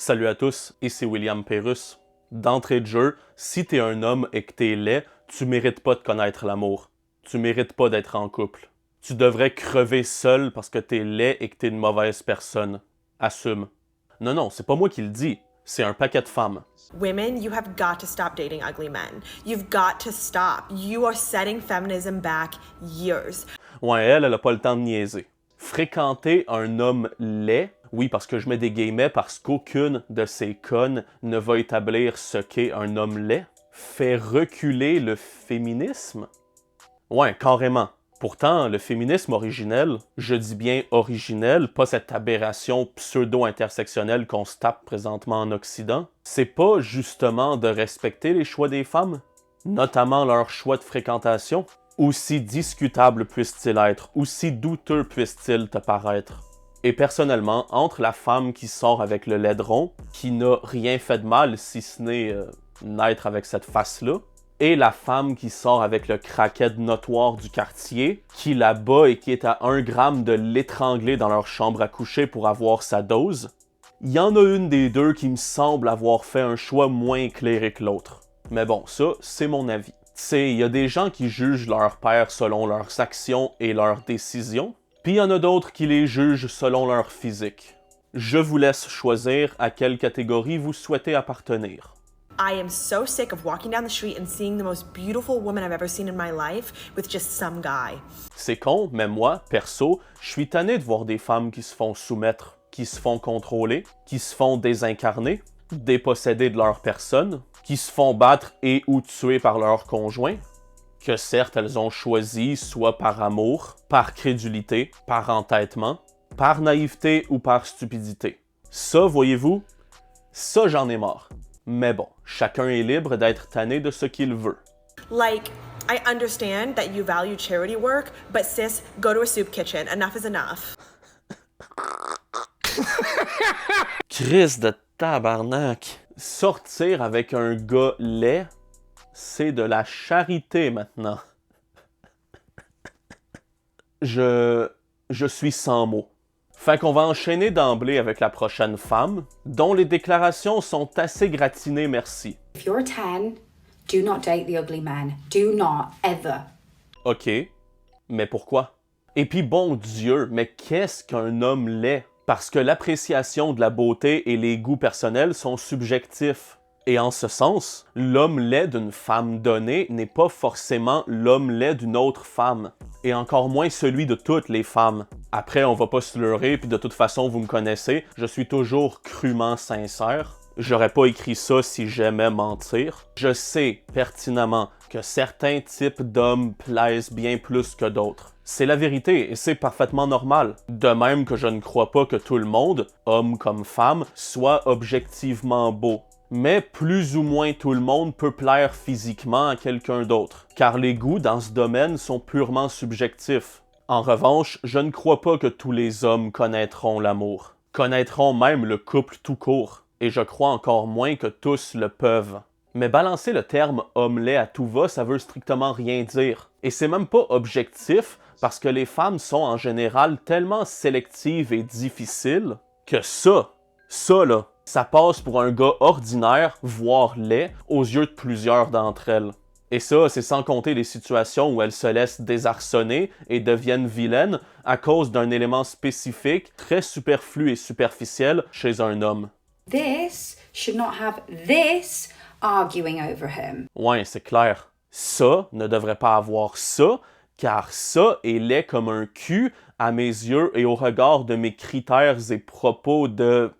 Salut à tous, ici William Pérusse. D'entrée de jeu, si t'es un homme et que t'es laid, tu mérites pas de connaître l'amour. Tu mérites pas d'être en couple. Tu devrais crever seul parce que t'es laid et que t'es une mauvaise personne. Assume. Non, c'est pas moi qui le dis. C'est un paquet de femmes. Women, you have got to stop dating ugly men. You've got to stop. You are setting feminism back years. Ouais, elle a pas le temps de niaiser. Fréquenter un homme laid, oui, parce que je mets des guillemets parce qu'aucune de ces connes ne va établir ce qu'est un homme laid, fait reculer le féminisme? Ouais, carrément. Pourtant, le féminisme originel, je dis bien originel, pas cette aberration pseudo-intersectionnelle qu'on se tape présentement en Occident, c'est pas justement de respecter les choix des femmes, notamment leur choix de fréquentation. Aussi discutable puisse-t-il être, aussi douteux puisse-t-il te paraître. Et personnellement, entre la femme qui sort avec le laideron, qui n'a rien fait de mal si ce n'est naître avec cette face-là, et la femme qui sort avec le craquette notoire du quartier, qui la bat et qui est à 1 gramme de l'étrangler dans leur chambre à coucher pour avoir sa dose, il y en a une des deux qui me semble avoir fait un choix moins éclairé que l'autre. Mais bon, ça, c'est mon avis. Tu sais, il y a des gens qui jugent leur père selon leurs actions et leurs décisions, puis il y en a d'autres qui les jugent selon leur physique. Je vous laisse choisir à quelle catégorie vous souhaitez appartenir. I am so sick of walking down the street and seeing the most beautiful woman I've ever seen in my life with just some guy. C'est con, mais moi, perso, je suis tanné de voir des femmes qui se font soumettre, qui se font contrôler, qui se font désincarner, déposséder de leur personne, qui se font battre et ou tuer par leur conjoint, que certes elles ont choisi soit par amour, par crédulité, par entêtement, par naïveté ou par stupidité. Ça, voyez-vous, ça j'en ai marre. Mais bon, chacun est libre d'être tanné de ce qu'il veut. Like, I understand that you value charity work, but sis, go to a soup kitchen. Enough is enough. Christ de tabarnak! Sortir avec un gars laid, c'est de la charité maintenant. Je suis sans mots. Fait qu'on va enchaîner d'emblée avec la prochaine femme, dont les déclarations sont assez gratinées, merci. If you're a 10, do not date the ugly men. Do not, ever. Ok, mais pourquoi? Et puis bon Dieu, mais qu'est-ce qu'un homme laid? Parce que l'appréciation de la beauté et les goûts personnels sont subjectifs. Et en ce sens, l'homme laid d'une femme donnée n'est pas forcément l'homme laid d'une autre femme. Et encore moins celui de toutes les femmes. Après, on va pas se leurrer, puis de toute façon, vous me connaissez, je suis toujours crûment sincère. J'aurais pas écrit ça si j'aimais mentir. Je sais pertinemment que certains types d'hommes plaisent bien plus que d'autres. C'est la vérité et c'est parfaitement normal. De même que je ne crois pas que tout le monde, homme comme femme, soit objectivement beau. Mais plus ou moins tout le monde peut plaire physiquement à quelqu'un d'autre, car les goûts dans ce domaine sont purement subjectifs. En revanche, je ne crois pas que tous les hommes connaîtront l'amour, connaîtront même le couple tout court, et je crois encore moins que tous le peuvent. Mais balancer le terme homme laid à tout va, ça veut strictement rien dire. Et c'est même pas objectif, parce que les femmes sont en général tellement sélectives et difficiles, que ça là, ça passe pour un gars ordinaire, voire laid, aux yeux de plusieurs d'entre elles. Et ça, c'est sans compter les situations où elles se laissent désarçonner et deviennent vilaines à cause d'un élément spécifique, très superflu et superficiel chez un homme. This should not have this arguing over him. Ouais, c'est clair. Ça ne devrait pas avoir ça, car ça est laid comme un cul à mes yeux et au regard de mes critères et propos de...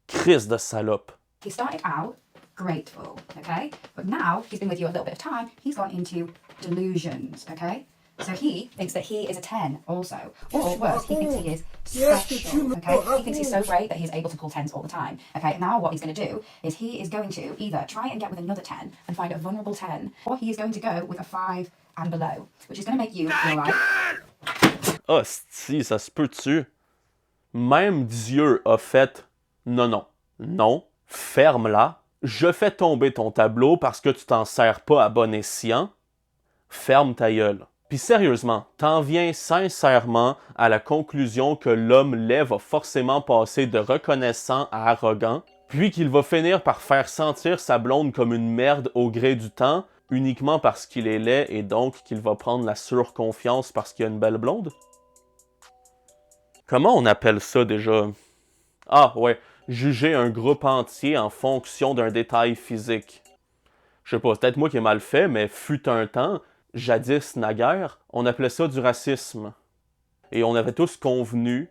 Christ de salope. He started out grateful, okay? But now he's been with you a little bit of time, he's gone into delusions, okay? So he thinks that he is a 10 also. Or worse, he thinks he is special, okay? He thinks he's so great that he's able to pull 10s all the time, okay? Now what he's going to do is he is going to either try and get with another 10 and find a vulnerable 10, or he is going to go with a 5 and below, which is going to make you feel like... Hostie, ça se peut-tu? Même Dieu a fait... Non, ferme-la. Je fais tomber ton tableau parce que tu t'en sers pas à bon escient. Ferme ta gueule. Puis sérieusement, t'en viens sincèrement à la conclusion que l'homme laid va forcément passer de reconnaissant à arrogant, puis qu'il va finir par faire sentir sa blonde comme une merde au gré du temps, uniquement parce qu'il est laid et donc qu'il va prendre la surconfiance parce qu'il a une belle blonde? Comment on appelle ça déjà? Ah ouais, juger un groupe entier en fonction d'un détail physique. Je sais pas, c'est peut-être moi qui ai mal fait, mais fut un temps, jadis naguère, on appelait ça du racisme. Et on avait tous convenu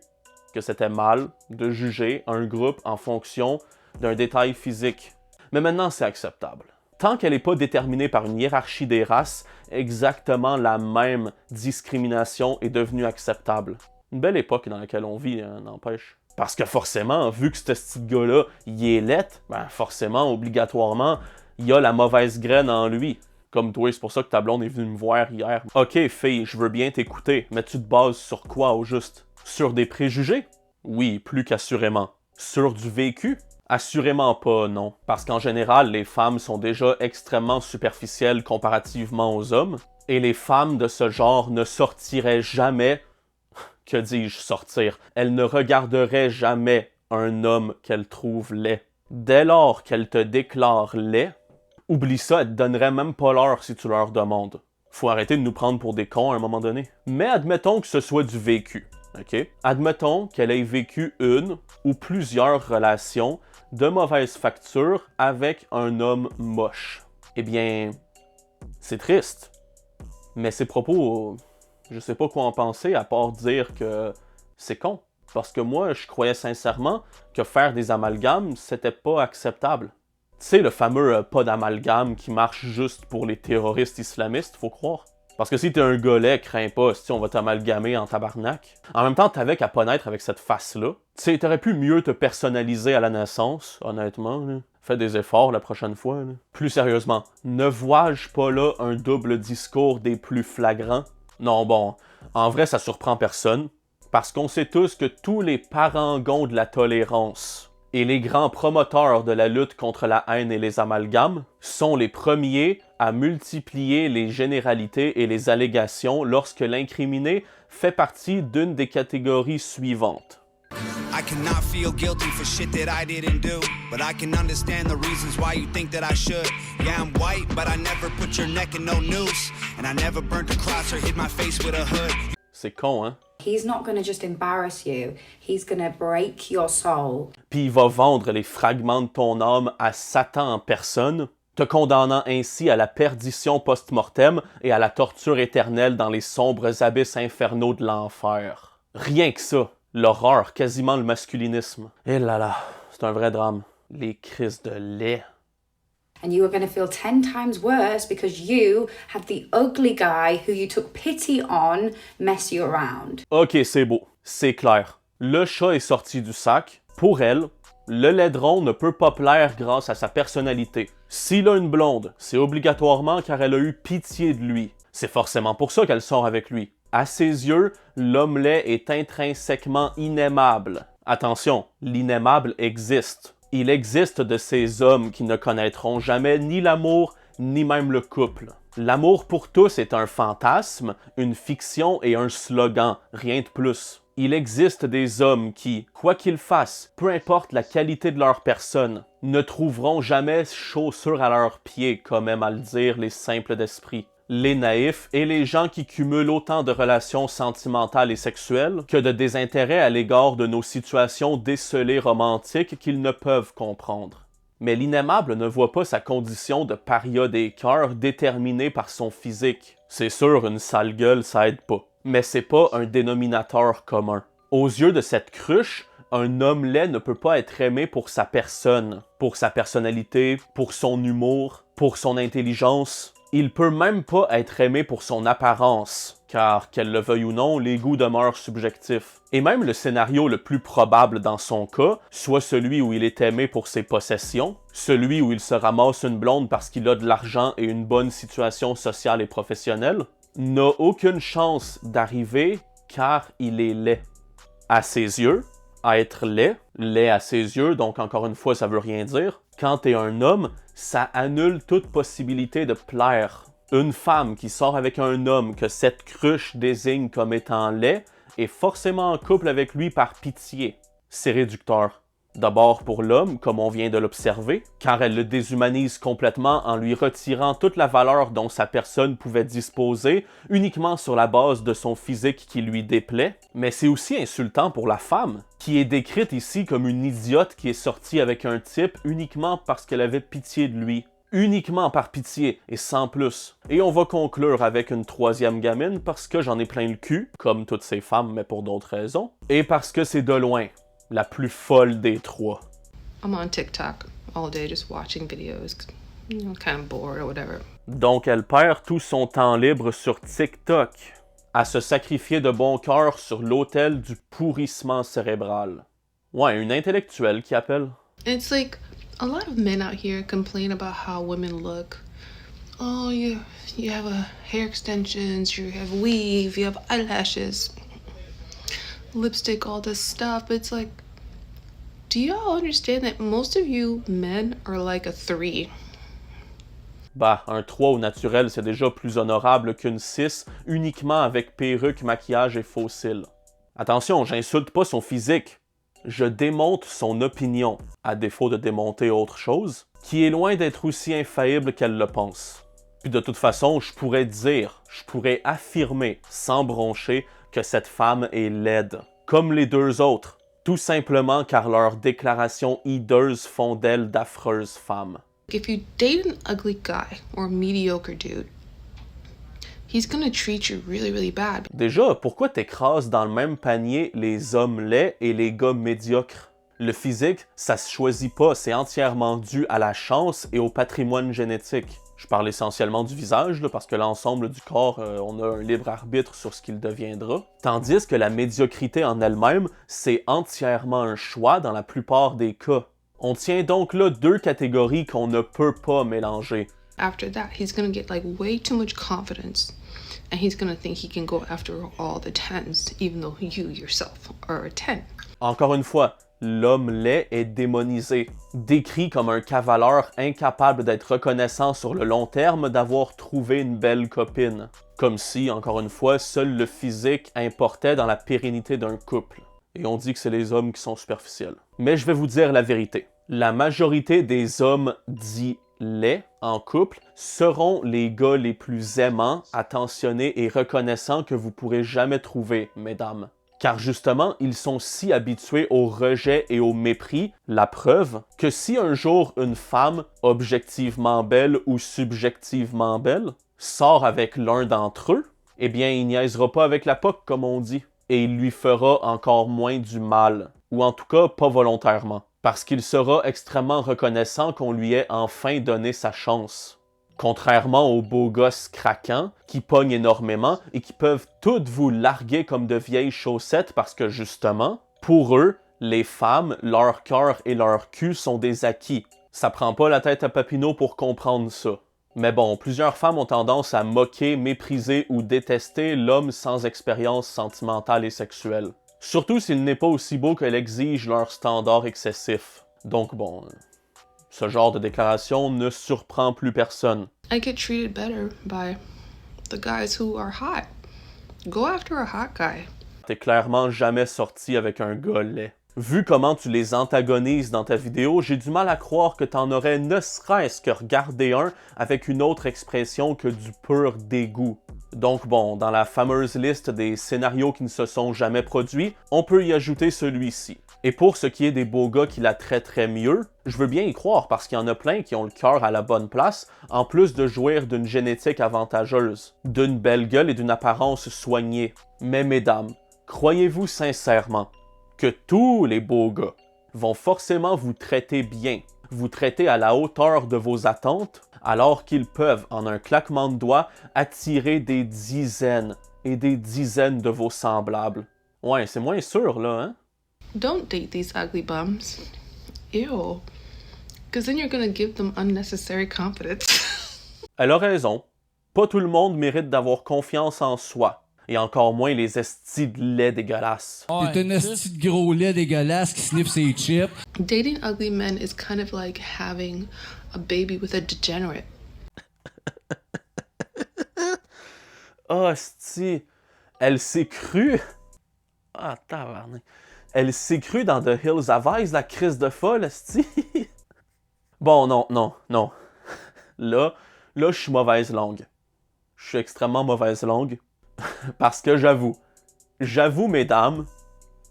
que c'était mal de juger un groupe en fonction d'un détail physique. Mais maintenant, c'est acceptable. Tant qu'elle n'est pas déterminée par une hiérarchie des races, exactement la même discrimination est devenue acceptable. Une belle époque dans laquelle on vit, n'empêche. Parce que forcément, vu que ce petit gars-là, il est laid, ben forcément, obligatoirement, il a la mauvaise graine en lui. Comme toi, c'est pour ça que ta blonde est venue me voir hier. Ok, fille, je veux bien t'écouter, mais tu te bases sur quoi au juste? Sur des préjugés? Oui, plus qu'assurément. Sur du vécu? Assurément pas, non. Parce qu'en général, les femmes sont déjà extrêmement superficielles comparativement aux hommes, et les femmes de ce genre ne sortiraient jamais... Que dis-je sortir? Elles ne regarderaient jamais un homme qu'elles trouvent laid. Dès lors qu'elles te déclarent laid, oublie ça, elles te donneraient même pas l'heure si tu leur demandes. Faut arrêter de nous prendre pour des cons à un moment donné. Mais admettons que ce soit du vécu, ok? Admettons qu'elle ait vécu une ou plusieurs relations de mauvaise facture avec un homme moche. Eh bien, c'est triste. Mais ces propos, je sais pas quoi en penser à part dire que c'est con. Parce que moi, je croyais sincèrement que faire des amalgames, c'était pas acceptable. Tu sais, le fameux pas d'amalgame qui marche juste pour les terroristes islamistes, faut croire. Parce que si t'es un gars laid, crains pas, si on va t'amalgamer en tabarnak. En même temps, t'avais qu'à pas naître avec cette face-là. Tu sais, t'aurais pu mieux te personnaliser à la naissance, honnêtement, là. Fais des efforts la prochaine fois, là. Plus sérieusement, ne vois-je pas là un double discours des plus flagrants? Non, bon, en vrai, ça surprend personne. Parce qu'on sait tous que tous les parangons de la tolérance et les grands promoteurs de la lutte contre la haine et les amalgames sont les premiers à multiplier les généralités et les allégations lorsque l'incriminé fait partie d'une des catégories suivantes. I cannot feel guilty for shit that I didn't do, but I can understand the reasons why you think that I should. Yeah, I'm white, but I never put your neck in no noose, and I never burnt a cross or hit my face with a hood. C'est con, hein? He's not going to just embarrass you. He's going to break your soul. Puis il va vendre les fragments de ton âme à Satan en personne, te condamnant ainsi à la perdition post-mortem et à la torture éternelle dans les sombres abysses infernaux de l'enfer. Rien que ça. L'horreur, quasiment le masculinisme. Et là là, c'est un vrai drame. Les crises de lait. And you are going to feel 10 times worse because you had the ugly guy who you took pity on mess you around. Ok, c'est beau. C'est clair. Le chat est sorti du sac. Pour elle, le laidron ne peut pas plaire grâce à sa personnalité. S'il a une blonde, c'est obligatoirement car elle a eu pitié de lui. C'est forcément pour ça qu'elle sort avec lui. À ses yeux, l'homme laid est intrinsèquement inaimable. Attention, l'inaimable existe. Il existe de ces hommes qui ne connaîtront jamais ni l'amour, ni même le couple. L'amour pour tous est un fantasme, une fiction et un slogan, rien de plus. Il existe des hommes qui, quoi qu'ils fassent, peu importe la qualité de leur personne, ne trouveront jamais chaussures à leurs pieds, comme aiment à le dire les simples d'esprit. Les naïfs et les gens qui cumulent autant de relations sentimentales et sexuelles que de désintérêt à l'égard de nos situations décelées romantiques qu'ils ne peuvent comprendre. Mais l'inaimable ne voit pas sa condition de paria des cœurs déterminée par son physique. C'est sûr, une sale gueule, ça aide pas. Mais c'est pas un dénominateur commun. Aux yeux de cette cruche, un homme laid ne peut pas être aimé pour sa personne, pour sa personnalité, pour son humour, pour son intelligence. Il peut même pas être aimé pour son apparence, car, qu'elle le veuille ou non, les goûts demeurent subjectifs. Et même le scénario le plus probable dans son cas, soit celui où il est aimé pour ses possessions, celui où il se ramasse une blonde parce qu'il a de l'argent et une bonne situation sociale et professionnelle, n'a aucune chance d'arriver car il est laid. À ses yeux, être laid à ses yeux, donc encore une fois ça veut rien dire, quand t'es un homme, ça annule toute possibilité de plaire. Une femme qui sort avec un homme que cette cruche désigne comme étant laid est forcément en couple avec lui par pitié. C'est réducteur. D'abord pour l'homme, comme on vient de l'observer, car elle le déshumanise complètement en lui retirant toute la valeur dont sa personne pouvait disposer uniquement sur la base de son physique qui lui déplaît, mais c'est aussi insultant pour la femme, qui est décrite ici comme une idiote qui est sortie avec un type uniquement parce qu'elle avait pitié de lui. Uniquement par pitié et sans plus. Et on va conclure avec une troisième gamine parce que j'en ai plein le cul, comme toutes ces femmes, mais pour d'autres raisons, et parce que c'est de loin la plus folle des trois. I'm on TikTok all day just watching videos, kind of bored or whatever. Donc elle perd tout son temps libre sur TikTok, à se sacrifier de bon cœur sur l'autel du pourrissement cérébral. Ouais, une intellectuelle qui appelle. It's like a lot of men out here complain about how women look. Oh, you have hair extensions, you have weave, you have eyelashes, lipstick, all this stuff. It's like, do you all understand that most of you men are like a 3? Bah, un 3 au naturel, c'est déjà plus honorable qu'une 6 uniquement avec perruque, maquillage et faux cils. Attention, j'insulte pas son physique. Je démonte son opinion, à défaut de démonter autre chose, qui est loin d'être aussi infaillible qu'elle le pense. Puis de toute façon, je pourrais affirmer, sans broncher, que cette femme est laide, comme les deux autres, tout simplement car leurs déclarations hideuses font d'elle d'affreuses femmes. If you date an ugly guy or a mediocre dude, he's gonna treat you really, really bad. Déjà, pourquoi t'écrases dans le même panier les hommes laids et les gars médiocres? Le physique, ça se choisit pas, c'est entièrement dû à la chance et au patrimoine génétique. Je parle essentiellement du visage, là, parce que l'ensemble du corps, on a un libre arbitre sur ce qu'il deviendra. Tandis que la médiocrité en elle-même, c'est entièrement un choix dans la plupart des cas. On tient donc là deux catégories qu'on ne peut pas mélanger. After that, he's gonna get like way too much confidence. And he's gonna think he can go after all the 10s, even though you yourself are a 10. Encore une fois, l'homme laid est démonisé, décrit comme un cavaleur incapable d'être reconnaissant sur le long terme d'avoir trouvé une belle copine. Comme si, encore une fois, seul le physique importait dans la pérennité d'un couple. Et on dit que c'est les hommes qui sont superficiels. Mais je vais vous dire la vérité. La majorité des hommes dits laids en couple seront les gars les plus aimants, attentionnés et reconnaissants que vous pourrez jamais trouver, mesdames. Car justement, ils sont si habitués au rejet et au mépris, la preuve que si un jour une femme, objectivement belle ou subjectivement belle, sort avec l'un d'entre eux, eh bien il niaisera pas avec la POC comme on dit, et il lui fera encore moins du mal, ou en tout cas pas volontairement, parce qu'il sera extrêmement reconnaissant qu'on lui ait enfin donné sa chance. Contrairement aux beaux gosses craquants, qui pognent énormément et qui peuvent toutes vous larguer comme de vieilles chaussettes parce que justement, pour eux, les femmes, leur cœur et leur cul sont des acquis. Ça prend pas la tête à Papineau pour comprendre ça. Mais bon, plusieurs femmes ont tendance à moquer, mépriser ou détester l'homme sans expérience sentimentale et sexuelle. Surtout s'il n'est pas aussi beau qu'elle exige leur standard excessif. Donc bon... Ce genre de déclaration ne surprend plus personne. I get treated better by the guys who are hot. Go after a hot guy. T'es clairement jamais sorti avec un gars laid. Vu comment tu les antagonises dans ta vidéo, j'ai du mal à croire que t'en aurais ne serait-ce que regardé un avec une autre expression que du pur dégoût. Donc bon, dans la fameuse liste des scénarios qui ne se sont jamais produits, on peut y ajouter celui-ci. Et pour ce qui est des beaux gars qui la traiteraient mieux, je veux bien y croire parce qu'il y en a plein qui ont le cœur à la bonne place, en plus de jouir d'une génétique avantageuse, d'une belle gueule et d'une apparence soignée. Mais mesdames, croyez-vous sincèrement que tous les beaux gars vont forcément vous traiter bien, vous traiter à la hauteur de vos attentes, alors qu'ils peuvent, en un claquement de doigts, attirer des dizaines et des dizaines de vos semblables? Ouais, c'est moins sûr là, hein? Don't date these ugly bums. Ew. Because then you're gonna give them unnecessary confidence. Elle a raison. Pas tout le monde mérite d'avoir confiance en soi. Et encore moins les estis de lait dégueulasses. T'es un esti de gros lait dégueulasse qui sniffe ses chips. Dating ugly men is kind of like having a baby with a degenerate. hostie. Elle s'est crue. Ah, tabarnak. Elle s'est crue dans The Hills Have Eyes, la crise de folle, hostie. Bon, non. Là, je suis mauvaise langue. Je suis extrêmement mauvaise langue. Parce que j'avoue, mesdames,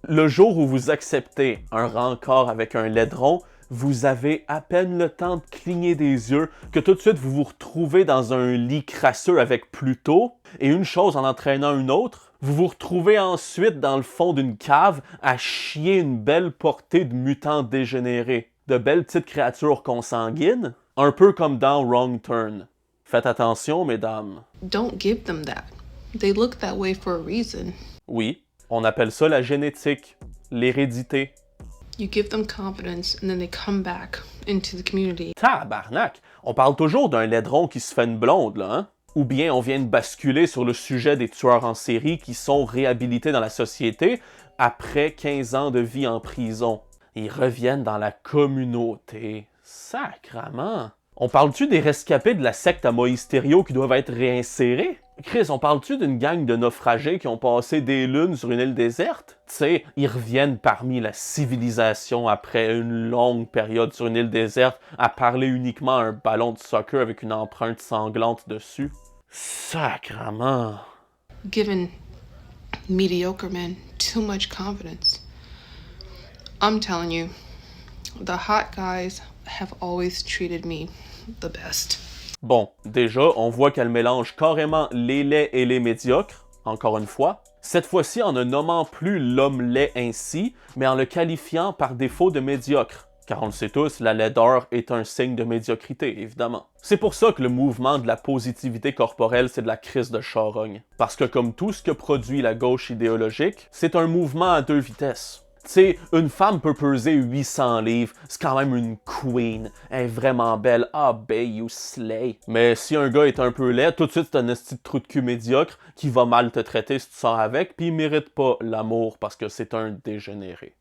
le jour où vous acceptez un rencor avec un laidron, vous avez à peine le temps de cligner des yeux que tout de suite vous vous retrouvez dans un lit crasseux avec Pluto, et une chose en entraînant une autre, vous vous retrouvez ensuite dans le fond d'une cave à chier une belle portée de mutants dégénérés, de belles petites créatures consanguines, un peu comme dans Wrong Turn. Faites attention, mesdames. Don't give them that. They look that way for a reason. Oui, on appelle ça la génétique, l'hérédité. You give them confidence and then they come back into the community. Tabarnak! On parle toujours d'un laidron qui se fait une blonde, là, hein? Ou bien on vient de basculer sur le sujet des tueurs en série qui sont réhabilités dans la société après 15 ans de vie en prison. Ils reviennent dans la communauté. Sacrement! On parle-tu des rescapés de la secte à Moïse Thériault qui doivent être réinsérés? Chris, on parle-tu d'une gang de naufragés qui ont passé des lunes sur une île déserte? Tu sais, ils reviennent parmi la civilisation après une longue période sur une île déserte à parler uniquement à un ballon de soccer avec une empreinte sanglante dessus. Sacrement! Giving mediocre men too much confidence. I'm telling you, the hot guys have always treated me the best. Bon, déjà, on voit qu'elle mélange carrément les laids et les médiocres, encore une fois. Cette fois-ci en ne nommant plus l'homme laid ainsi, mais en le qualifiant par défaut de médiocre. Car on le sait tous, la laideur est un signe de médiocrité, évidemment. C'est pour ça que le mouvement de la positivité corporelle, c'est de la crise de charogne. Parce que comme tout ce que produit la gauche idéologique, c'est un mouvement à deux vitesses. Tu sais, une femme peut peser 800 livres, c'est quand même une queen, elle est vraiment belle, ah babe, you slay. Mais si un gars est un peu laid, tout de suite c'est un esti de trou de cul médiocre qui va mal te traiter si tu sors avec, puis il mérite pas l'amour parce que c'est un dégénéré.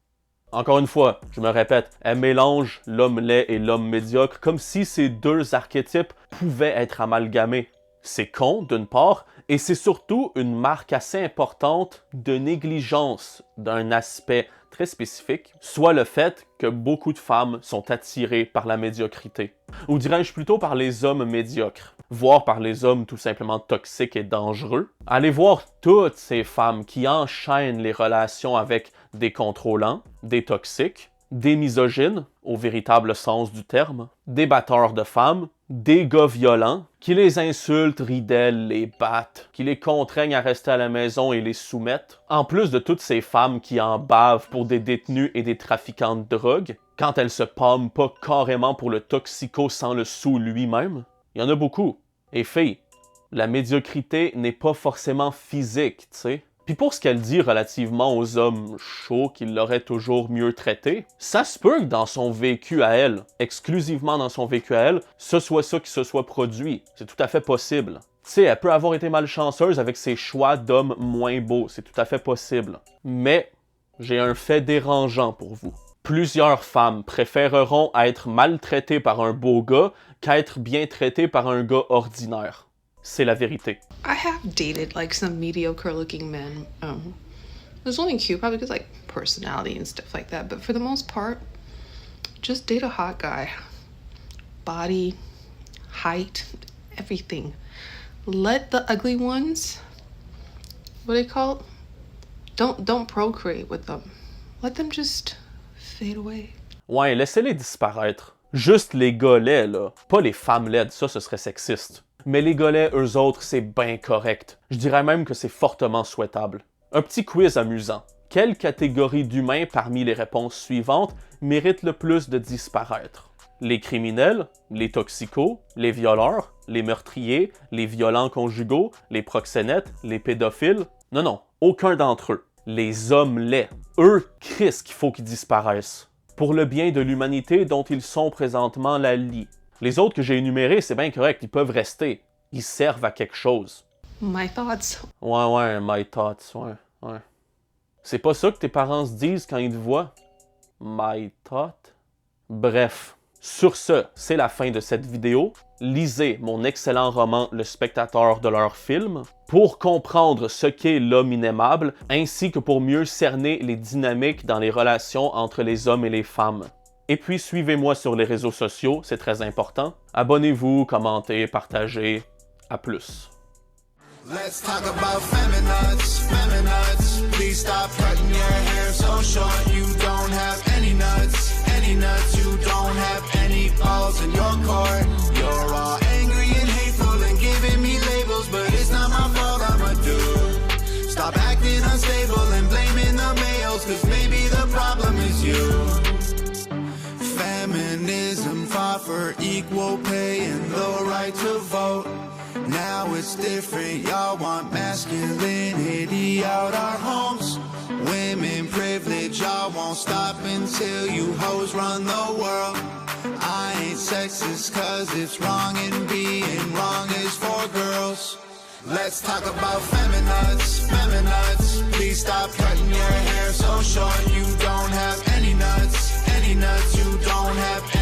Encore une fois, je me répète, elle mélange l'homme laid et l'homme médiocre comme si ces deux archétypes pouvaient être amalgamés. C'est con, d'une part, et c'est surtout une marque assez importante de négligence d'un aspect très spécifique, soit le fait que beaucoup de femmes sont attirées par la médiocrité. Ou dirais-je plutôt par les hommes médiocres, voire par les hommes tout simplement toxiques et dangereux. Allez voir toutes ces femmes qui enchaînent les relations avec des contrôlants, des toxiques, des misogynes, au véritable sens du terme, des batteurs de femmes, des gars violents, qui les insultent, rient d'elles, les battent, qui les contraignent à rester à la maison et les soumettent, en plus de toutes ces femmes qui en bavent pour des détenus et des trafiquants de drogue, quand elles se pâment pas carrément pour le toxico sans le sou lui-même. Il y en a beaucoup. Et filles, la médiocrité n'est pas forcément physique, tu sais. Puis pour ce qu'elle dit relativement aux hommes chauds qui l'auraient toujours mieux traité, ça se peut que dans son vécu à elle, exclusivement dans son vécu à elle, ce soit ça qui se soit produit. C'est tout à fait possible. Tu sais, elle peut avoir été malchanceuse avec ses choix d'hommes moins beaux, c'est tout à fait possible. Mais j'ai un fait dérangeant pour vous. Plusieurs femmes préféreront être maltraitées par un beau gars qu'être bien traitées par un gars ordinaire. C'est la vérité. I have dated like some mediocre looking men. It was only cute, probably because like personality and stuff like that. But for the most part, just date a hot guy. Body, height, everything. Let the ugly ones, what do they call it? Don't procreate with them. Let them just fade away. Ouais, laissez-les disparaître. Juste les gars laids, là. Pas les femmes laides, ça, ce serait sexiste. Mais les gars laids, eux autres, c'est bien correct. Je dirais même que c'est fortement souhaitable. Un petit quiz amusant. Quelle catégorie d'humains parmi les réponses suivantes mérite le plus de disparaître? Les criminels, les toxicos, les violeurs, les meurtriers, les violents conjugaux, les proxénètes, les pédophiles? Non, aucun d'entre eux. Les hommes laids. Eux, Christ qu'il faut qu'ils disparaissent. Pour le bien de l'humanité dont ils sont présentement la lie. Les autres que j'ai énumérés, c'est bien correct, ils peuvent rester. Ils servent à quelque chose. My thoughts. Ouais, my thoughts, ouais. C'est pas ça que tes parents se disent quand ils te voient? My thought? Bref, Sur ce, c'est la fin de cette vidéo. Lisez mon excellent roman Le spectateur de leur film pour comprendre ce qu'est l'homme inaimable, ainsi que pour mieux cerner les dynamiques dans les relations entre les hommes et les femmes. Et puis suivez-moi sur les réseaux sociaux, c'est très important. Abonnez-vous, commentez, partagez. À plus. Let's talk about feminines, feminines. Please stop cutting your hair so short. You don't have any nuts, any nuts. You don't have any balls in your court. You're all angry and hateful and giving me labels, but it's not my fault, I'm a dude. Stop acting unstable and blaming the males, cause maybe the problem is you. Feminism fought for equal pay and the right to vote. Now it's different, y'all want masculinity out our homes. Women privilege, y'all won't stop until you hoes run the world. I ain't sexist cause it's wrong and being wrong is for girls. Let's talk about feminines, feminines. Please stop cutting your hair so short. You don't have any nuts, any nuts. You don't have any